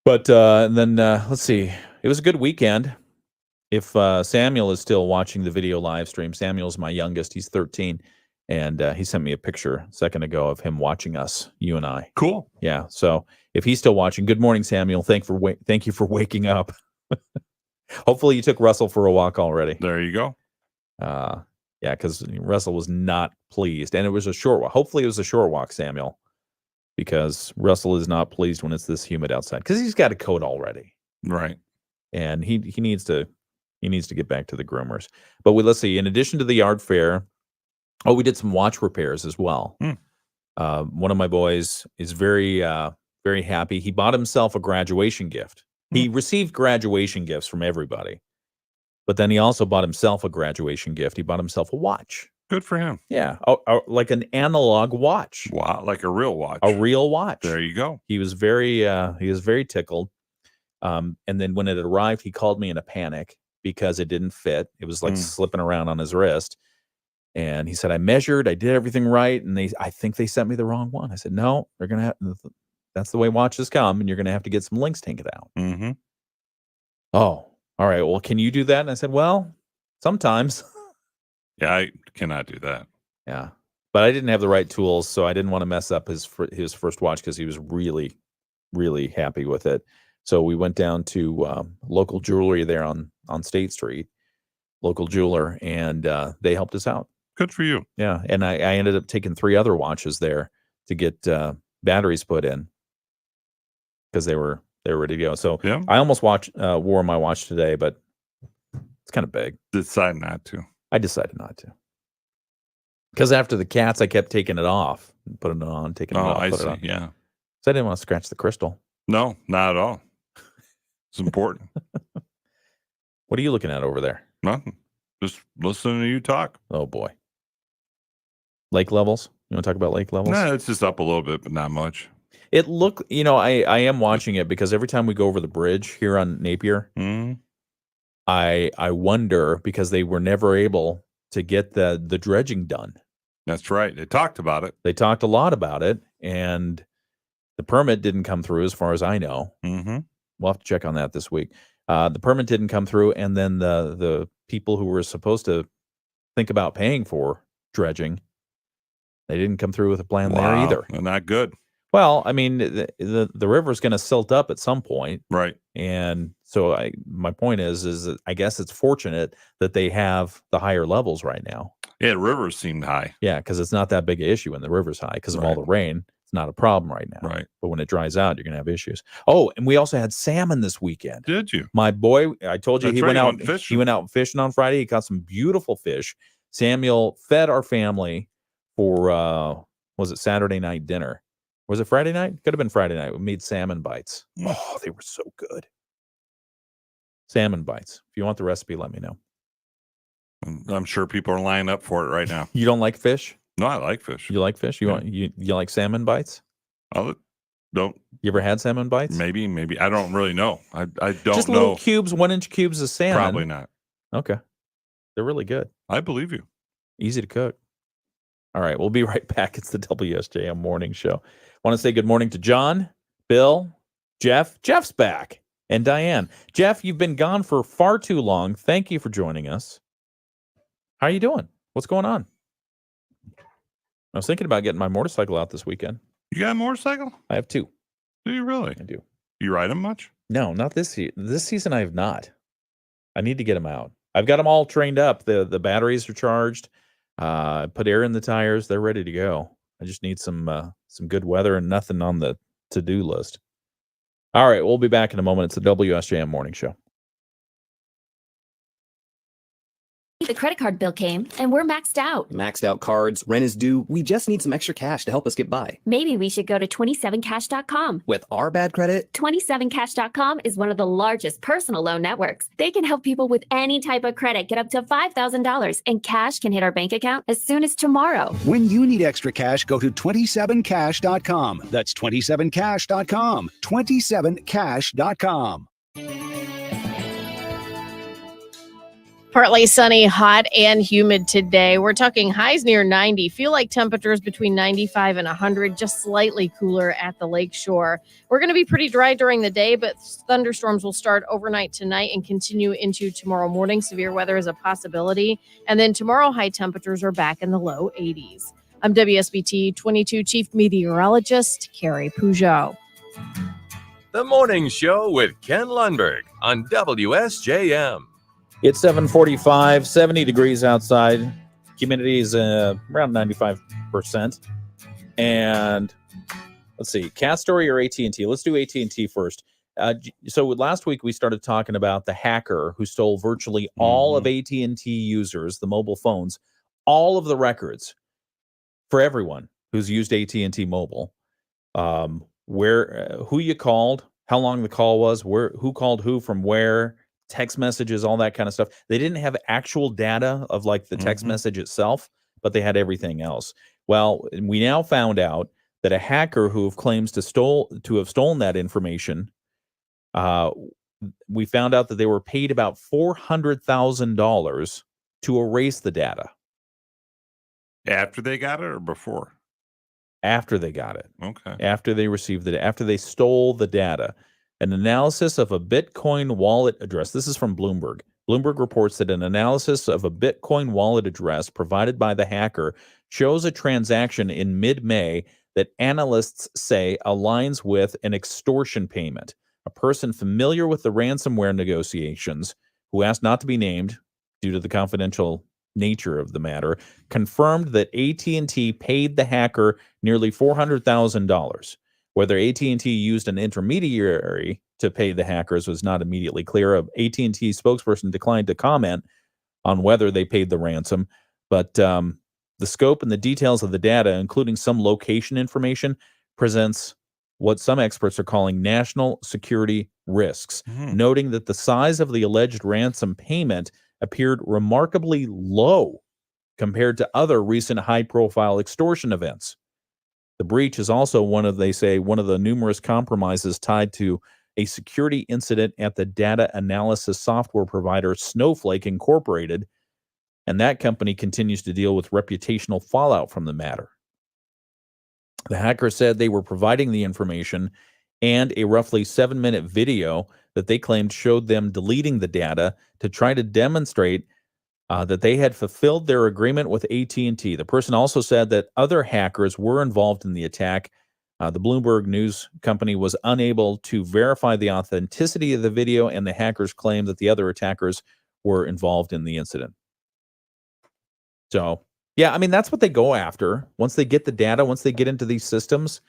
But then let's see. It was a good weekend. If Samuel is still watching the video live stream, Samuel's my youngest. He's 13. And he sent me a picture a second ago of him watching us, you and I. Cool. Yeah. So if he's still watching, good morning, Samuel. Thank you for waking up. Hopefully you took Russell for a walk already. There you go. Yeah, because Russell was not pleased. And it was a short walk. Hopefully it was a short walk, Samuel, because Russell is not pleased when it's this humid outside because he's got a coat already. Right. And he needs to get back to the groomers. But let's see. In addition to the art fair, we did some watch repairs as well. One of my boys is very very happy. He bought himself a graduation gift. He received graduation gifts from everybody, but then he also bought himself a graduation gift. He bought himself a watch. Good for him. Yeah, like an analog watch. Wow, like a real watch. A real watch. There you go. He was very tickled. And then when it arrived, he called me in a panic because it didn't fit. It was like slipping around on his wrist. And he said, I measured, I did everything right. And I think they sent me the wrong one. I said, no, they're going to have, that's the way watches come. And you're going to have to get some links taken out. Mm-hmm. Oh, all right. Well, can you do that? And I said, well, sometimes. Yeah, I cannot do that. Yeah. But I didn't have the right tools. So I didn't want to mess up his first watch because he was really, really happy with it. So we went down to local jewelry there on State Street, local jeweler, and they helped us out. Good for you. Yeah, and I ended up taking 3 other watches there to get batteries put in. because they were ready to go. So Yeah. I almost wore my watch today, but it's kind of big. Decided not to. I decided not to. Because after the cats, I kept taking it off, putting it on, taking it off. I put see. it on. Yeah. So I didn't want to scratch the crystal. No, not at all. It's important. What are you looking at over there? Nothing. Just listening to you talk. Oh, boy. Lake levels? You want to talk about lake levels? No, it's just up a little bit, but not much. It looked, I am watching it because every time we go over the bridge here on Napier, I wonder, because they were never able to get the dredging done. That's right. They talked about it. They talked a lot about it, and the permit didn't come through as far as I know. Mm-hmm. We'll have to check on that this week. The permit didn't come through, and then the people who were supposed to think about paying for dredging, they didn't come through with a plan there either. They're not good. Well, I mean, the river's going to silt up at some point. Right. And so my point is that I guess it's fortunate that they have the higher levels right now. Yeah, the rivers seemed high. Yeah, because it's not that big an issue when the river's high because of all the rain. It's not a problem right now. Right. But when it dries out, you're going to have issues. Oh, and we also had salmon this weekend. Did you? My boy, I told you, That's he right, went out fishing. He went out fishing on Friday. He caught some beautiful fish. Samuel fed our family for, was it Saturday night dinner? Was it Friday night? Could have been Friday night. We made salmon bites. Oh, they were so good. Salmon bites. If you want the recipe, let me know. I'm sure people are lining up for it right now. You don't like fish? No, I like fish. You like fish? You like salmon bites? Don't. You ever had salmon bites? Maybe. I don't really know. I don't Just know. little cubes, 1-inch cubes of salmon. Probably not. Okay. They're really good. I believe you. Easy to cook. All right, we'll be right back. It's the WSJM Morning Show. Want to say good morning to John, Bill, Jeff. Jeff's back. And Diane. Jeff, you've been gone for far too long. Thank you for joining us. How are you doing? What's going on? I was thinking about getting my motorcycle out this weekend. You got a motorcycle? I have two. Do you really? I do. You ride them much? No, not this season. This season I have not. I need to get them out. I've got them all trained up. The batteries are charged. Put air in the tires. They're ready to go. I just need some good weather and nothing on the to-do list. All right, we'll be back in a moment. It's the WSJM Morning Show. The credit card bill came, and we're maxed out. Maxed out cards, rent is due. We just need some extra cash to help us get by. Maybe we should go to 27cash.com. With our bad credit, 27cash.com is one of the largest personal loan networks. They can help people with any type of credit get up to $5,000, and cash can hit our bank account as soon as tomorrow. When you need extra cash, go to 27cash.com. That's 27cash.com. 27cash.com. Partly sunny, hot, and humid today. We're talking highs near 90. Feel like temperatures between 95 and 100, just slightly cooler at the lakeshore. We're going to be pretty dry during the day, but thunderstorms will start overnight tonight and continue into tomorrow morning. Severe weather is a possibility. And then tomorrow, high temperatures are back in the low 80s. I'm WSBT 22 Chief Meteorologist Carrie Peugeot. The Morning Show with Ken Lundberg on WSJM. It's 7:45, 70 degrees outside. Humidity is around 95%. And let's see, Cat Story or AT&T? Let's do AT&T first. So last week we started talking about the hacker who stole virtually all of AT&T users, the mobile phones, all of the records for everyone who's used AT&T Mobile. Who you called, how long the call was, who called who from where, text messages, all that kind of stuff. They didn't have actual data of like the text message itself, but they had everything else. Well, we now found out that a hacker who claims to have stolen that information, we found out that they were paid about $400,000 to erase the data. After they got it or before? After they got it. Okay. After they received it, after they stole the data. An analysis of a Bitcoin wallet address. This is from Bloomberg. Bloomberg reports that an analysis of a Bitcoin wallet address provided by the hacker shows a transaction in mid-May that analysts say aligns with an extortion payment. A person familiar with the ransomware negotiations, who asked not to be named due to the confidential nature of the matter, confirmed that AT&T paid the hacker nearly $400,000. Whether AT&T used an intermediary to pay the hackers was not immediately clear. A AT&T spokesperson declined to comment on whether they paid the ransom, but the scope and the details of the data, including some location information, presents what some experts are calling national security risks, noting that the size of the alleged ransom payment appeared remarkably low compared to other recent high-profile extortion events. The breach is also one of the numerous compromises tied to a security incident at the data analysis software provider Snowflake Incorporated, and that company continues to deal with reputational fallout from the matter. The hacker said they were providing the information and a roughly 7-minute video that they claimed showed them deleting the data to try to demonstrate that they had fulfilled their agreement with AT&T. The person also said that other hackers were involved in the attack. The Bloomberg News company was unable to verify the authenticity of the video, and the hackers claimed that the other attackers were involved in the incident. So, yeah, I mean, that's what they go after. Once they get the data, once they get into these systems,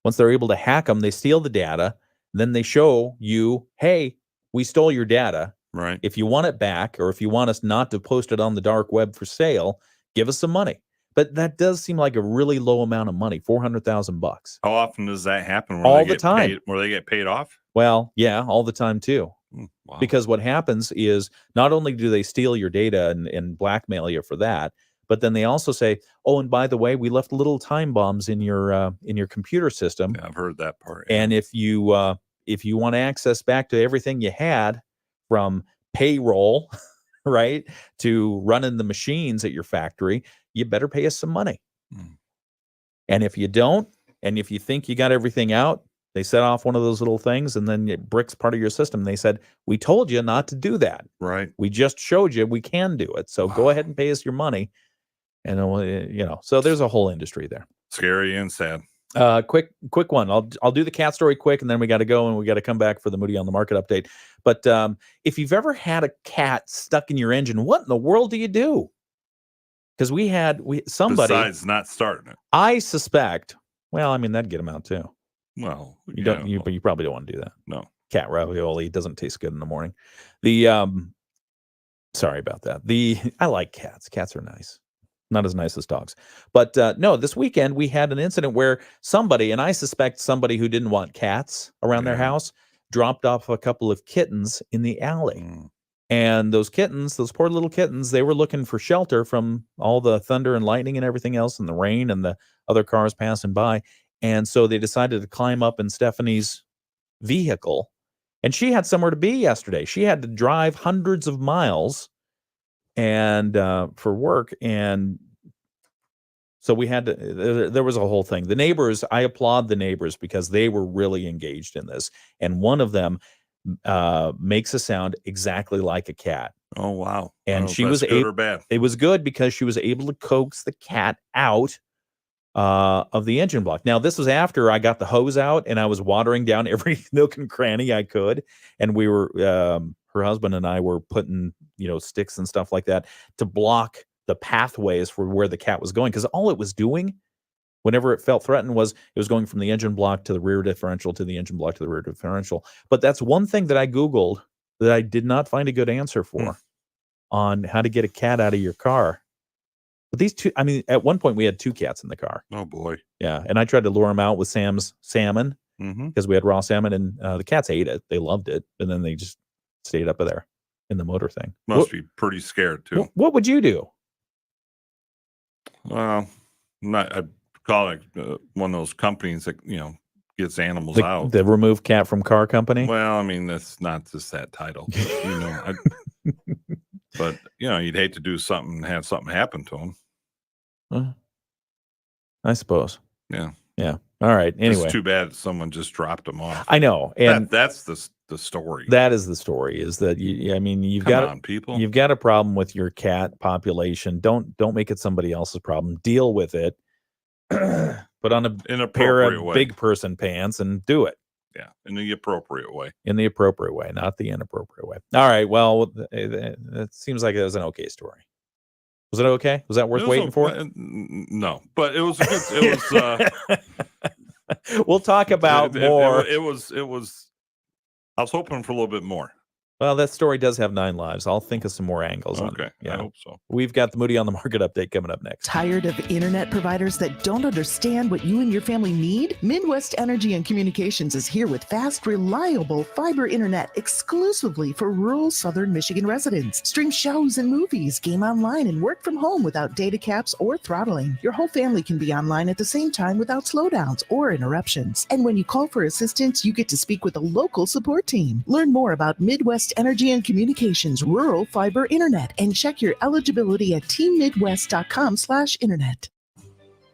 once they're able to hack them, they steal the data, then they show you, hey, we stole your data. Right. If you want it back, or if you want us not to post it on the dark web for sale, give us some money. But that does seem like a really low amount of money, $400,000. How often does that happen? All the time. Where they get paid off? Well, yeah, all the time too. Wow. Because what happens is not only do they steal your data and blackmail you for that, but then they also say, oh, and by the way, we left little time bombs in your computer system. Yeah, I've heard that part. And if you want access back to everything you had, from payroll, right, to running the machines at your factory, you better pay us some money. And if you don't, and if you think you got everything out, they set off one of those little things, and then it bricks part of your system. They said, we told you not to do that. Right. We just showed you we can do it. So go ahead and pay us your money. And, so there's a whole industry there. Scary and sad. Quick one. I'll do the cat story quick, and then we got to go, and we got to come back for the Moody on the Market update. But if you've ever had a cat stuck in your engine, what in the world do you do? Because somebody besides not starting it. I suspect. Well, I mean, that'd get them out too. Well, you probably don't want to do that. No. Cat ravioli doesn't taste good in the morning. Sorry about that. I like cats. Cats are nice. Not as nice as dogs. But no, this weekend we had an incident where somebody, and I suspect somebody who didn't want cats around their house, dropped off a couple of kittens in the alley. And those kittens, those poor little kittens, they were looking for shelter from all the thunder and lightning and everything else, and the rain and the other cars passing by. And so they decided to climb up in Stephanie's vehicle. And she had somewhere to be yesterday. She had to drive hundreds of miles and for work. And so we had to, there was a whole thing. The neighbors, I applaud the neighbors because they were really engaged in this. And one of them makes a sound exactly like a cat. Oh, wow. And she was was good or bad. It was good because she was able to coax the cat out of the engine block. Now, this was after I got the hose out and I was watering down every nook and cranny I could. And we were, her husband and I were putting, sticks and stuff like that to block the pathways for where the cat was going. Because all it was doing, whenever it felt threatened, was it was going from the engine block to the rear differential to the engine block to the rear differential. But that's one thing that I Googled that I did not find a good answer for on how to get a cat out of your car. But these two, at one point we had two cats in the car. Oh boy. Yeah. And I tried to lure them out with Sam's salmon because we had raw salmon, and the cats ate it. They loved it. And then they just stayed up there in the motor thing. Must be pretty scared too. What would you do? Well, I'd call it one of those companies that, gets animals out. The remove cat from car company? Well, that's not just that title. But, you'd hate to do something and have something happen to them. I suppose. Yeah. Yeah. All right. Anyway. It's too bad someone just dropped them off. I know. And that's the story. That is the story, is that you've got a problem with your cat population. Don't make it somebody else's problem. Deal with it. Put on a pair of big person pants and do it. Yeah, in the appropriate way. In the appropriate way, not the inappropriate way. All right. Well, it seems like it was an okay story. Was it okay? Was that worth waiting for? No, but it was a good. It was. We'll talk about more. It was. I was hoping for a little bit more. Well, that story does have 9 lives. I'll think of some more angles on it. Okay, I hope so. We've got the Moody on the Market update coming up next. Tired of internet providers that don't understand what you and your family need? Midwest Energy and Communications is here with fast, reliable fiber internet exclusively for rural southern Michigan residents. Stream shows and movies, game online, and work from home without data caps or throttling. Your whole family can be online at the same time without slowdowns or interruptions. And when you call for assistance, you get to speak with a local support team. Learn more about Midwest Energy and Communications rural fiber internet and check your eligibility at teammidwest.com/internet.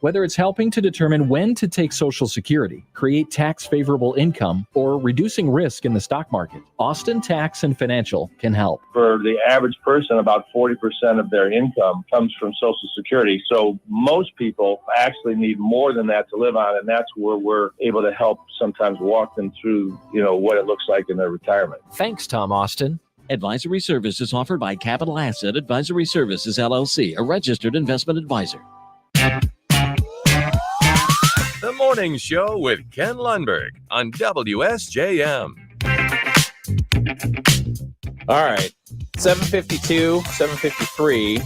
Whether it's helping to determine when to take Social Security, create tax-favorable income, or reducing risk in the stock market, Austin Tax and Financial can help. For the average person, about 40% of their income comes from Social Security. So most people actually need more than that to live on, and that's where we're able to help sometimes walk them through, what it looks like in their retirement. Thanks, Tom Austin. Advisory services offered by Capital Asset Advisory Services, LLC, a registered investment advisor. The Morning Show with Ken Lundberg on WSJM. All right. 7:52, 7:53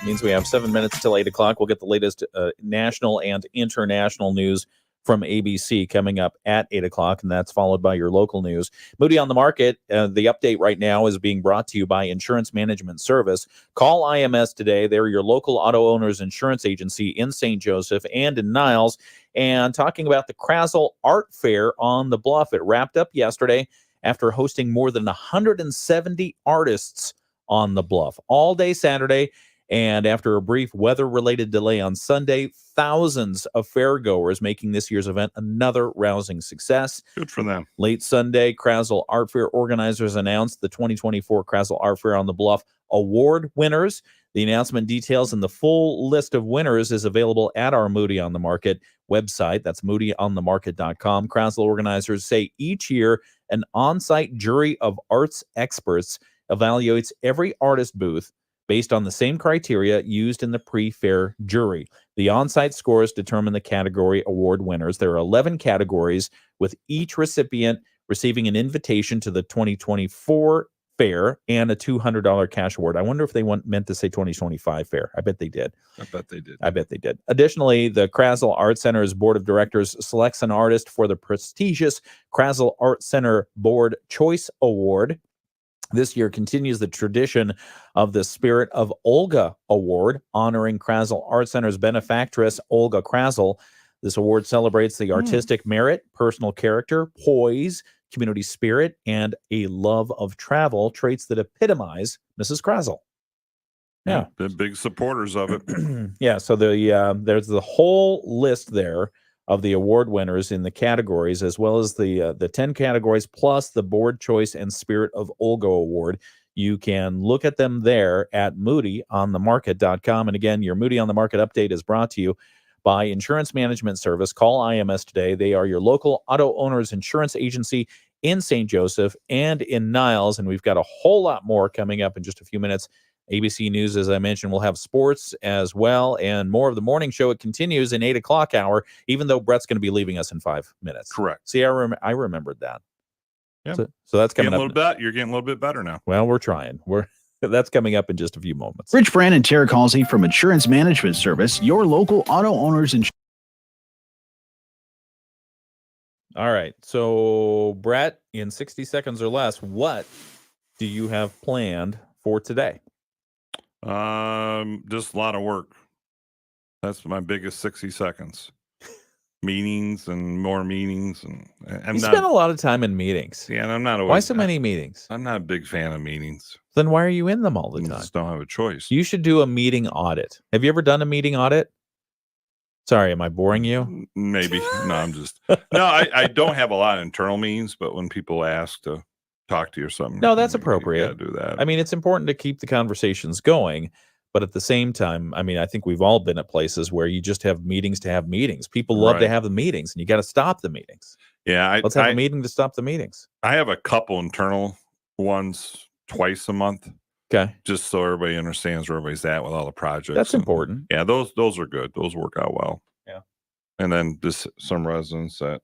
means we have 7 minutes till 8 o'clock. We'll get the latest national and international news from ABC coming up at 8 o'clock, and that's followed by your local news. Moody on the Market, the update right now is being brought to you by Insurance Management Service. Call IMS today. They're your local auto owners insurance agency in St. Joseph and in Niles. And talking about the Krasl Art Fair on the Bluff. It wrapped up yesterday after hosting more than 170 artists on the Bluff all day Saturday. And after a brief weather-related delay on Sunday, thousands of fairgoers making this year's event another rousing success. Good for them. Late Sunday, Krasl Art Fair organizers announced the 2024 Krasl Art Fair on the Bluff award winners. The announcement details and the full list of winners is available at our Moody on the Market website. That's moodyonthemarket.com. Krasl organizers say each year an on-site jury of arts experts evaluates every artist booth based on the same criteria used in the pre-fair jury. The on-site scores determine the category award winners. There are 11 categories, with each recipient receiving an invitation to the 2024 fair and a $200 cash award. I wonder if they meant to say 2025 fair. I bet they did. I bet they did. Additionally, the Krasl Art Center's board of directors selects an artist for the prestigious Krasl Art Center Board Choice Award. This year continues the tradition of the Spirit of Olga Award, honoring Krasl Art Center's benefactress, Olga Krasl. This award celebrates the artistic merit, personal character, poise, community spirit, and a love of travel, traits that epitomize Mrs. Krasl. Yeah. Been big supporters of it. Yeah, so there's the whole list there of the award winners in the categories, as well as the 10 categories, plus the Board Choice and Spirit of Olga Award. You can look at them there at moodyonthemarket.com. And again, your Moody on the Market update is brought to you by Insurance Management Service. Call IMS today. They are your local auto owners insurance agency in St. Joseph and in Niles. And we've got a whole lot more coming up in just a few minutes. ABC News, as I mentioned, will have sports as well and more of the morning show. It continues in 8 o'clock hour, even though Brett's going to be leaving us in 5 minutes. Correct. See, I remembered that. Yeah. So that's coming up. You're getting a little bit better now. Well, we're trying. That's coming up in just a few moments. Rich Brand and Tara Halsey from Insurance Management Service, your local auto owners insurance. All right. So, Brett, in 60 seconds or less, what do you have planned for today? Just a lot of work. That's my biggest 60 seconds. Meetings and more meetings, and you spend a lot of time in meetings. Yeah, and I'm not always. Why so many meetings? I'm not a big fan of meetings. Then why are you in them all the I time? just don't have a choice. You should do a meeting audit. Have you ever done a meeting audit? Sorry, am I boring you? Maybe. No, I'm just. No, I don't have a lot of internal meetings, but when people ask to talk to you or something, no, that's appropriate. Do that. I mean, it's important to keep the conversations going. But at the same time, I mean, I think we've all been at places where you just have meetings to have meetings. People love to have the meetings, and you got to stop the meetings. Yeah. Let's have a meeting to stop the meetings. I have a couple internal ones twice a month. Okay. Just so everybody understands where everybody's at with all the projects. That's important. Yeah, those are good. Those work out well. Yeah. And then some residents that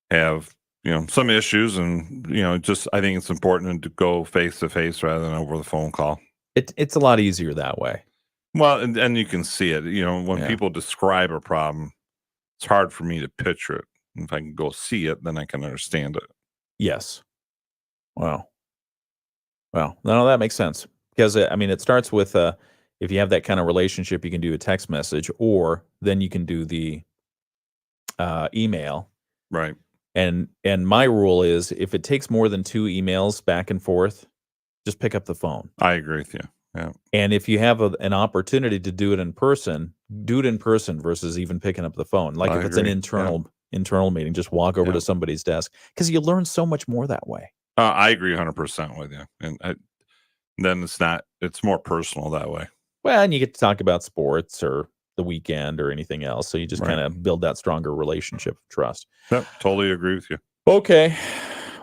have, some issues, and, just I think it's important to go face to face rather than over the phone call. It's a lot easier that way. Well, and you can see it, when people describe a problem, it's hard for me to picture it. If I can go see it, then I can understand it. Yes. Wow. Well, no, that makes sense. Because, it starts with, if you have that kind of relationship, you can do a text message, or then you can do the email. Right. And my rule is, if it takes more than 2 emails back and forth, just pick up the phone. I agree with you. Yeah. And if you have an opportunity to do it in person, do it in person versus even picking up the phone. Like if it's an internal meeting, just walk over to somebody's desk, because you learn so much more that way. I agree 100% with you. And then it's more personal that way. Well, and you get to talk about sports or the weekend or anything else. So you just kind of build that stronger relationship of trust. Yep, totally agree with you. Okay.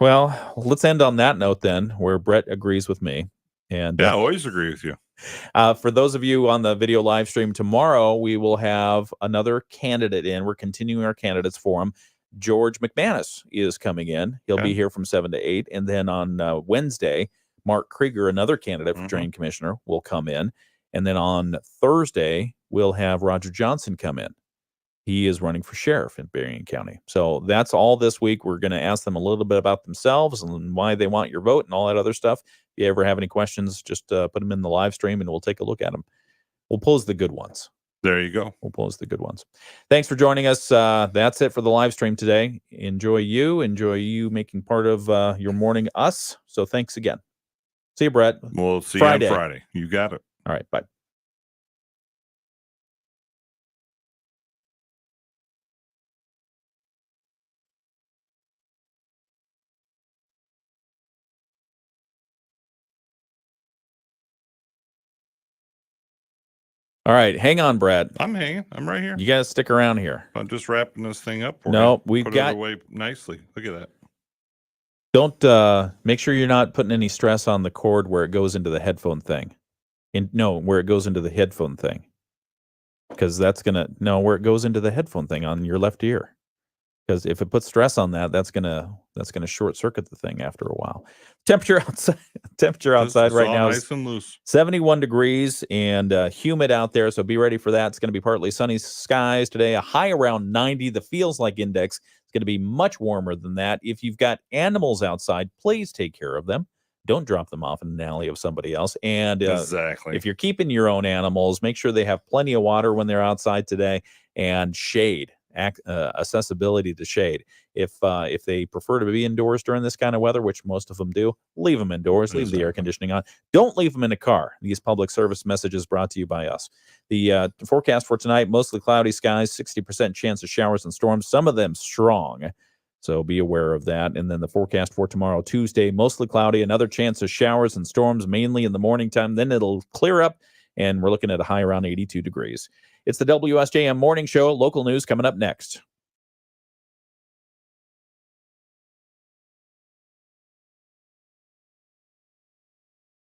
Well, let's end on that note then, where Brett agrees with me. And I always agree with you. For those of you on the video live stream tomorrow, we will have another candidate in. We're continuing our candidates forum. George McManus is coming in. He'll be here from 7 to 8. And then on Wednesday, Mark Krieger, another candidate for drain commissioner, will come in. And then on Thursday, we'll have Roger Johnson come in. He is running for sheriff in Berrien County. So that's all this week. We're going to ask them a little bit about themselves and why they want your vote and all that other stuff. If you ever have any questions, just put them in the live stream and we'll take a look at them. We'll pose the good ones. There you go. We'll pose the good ones. Thanks for joining us. That's it for the live stream today. Enjoy you making part of your morning us. So thanks again. See you, Brett. We'll see you on Friday. You got it. All right. Bye. All right, hang on, Brad. I'm hanging. I'm right here. You guys stick around here. I'm just wrapping this thing up. No, we've put got it away nicely. Look at that. Don't make sure you're not putting any stress on the cord where it goes into the headphone thing. Where it goes into the headphone thing, because where it goes into the headphone thing on your left ear. Because if it puts stress on that, that's gonna short circuit the thing after a while. Temperature outside right now nice is and loose. 71 degrees and humid out there. So be ready for that. It's going to be partly sunny skies today. A high around 90. The feels like index is going to be much warmer than that. If you've got animals outside, please take care of them. Don't drop them off in an alley of somebody else. And exactly. If you're keeping your own animals, make sure they have plenty of water when they're outside today, and shade. Accessibility to shade. If they prefer to be indoors during this kind of weather, which most of them do, leave them indoors. Leave the air conditioning on. Don't leave them in a car. These public service messages brought to you by us. The forecast for tonight: mostly cloudy skies, 60% chance of showers and storms, some of them strong. So be aware of that. And then the forecast for tomorrow, Tuesday: mostly cloudy, another chance of showers and storms, mainly in the morning time. Then it'll clear up, and we're looking at a high around 82 degrees. It's the WSJM Morning Show. Local news coming up next.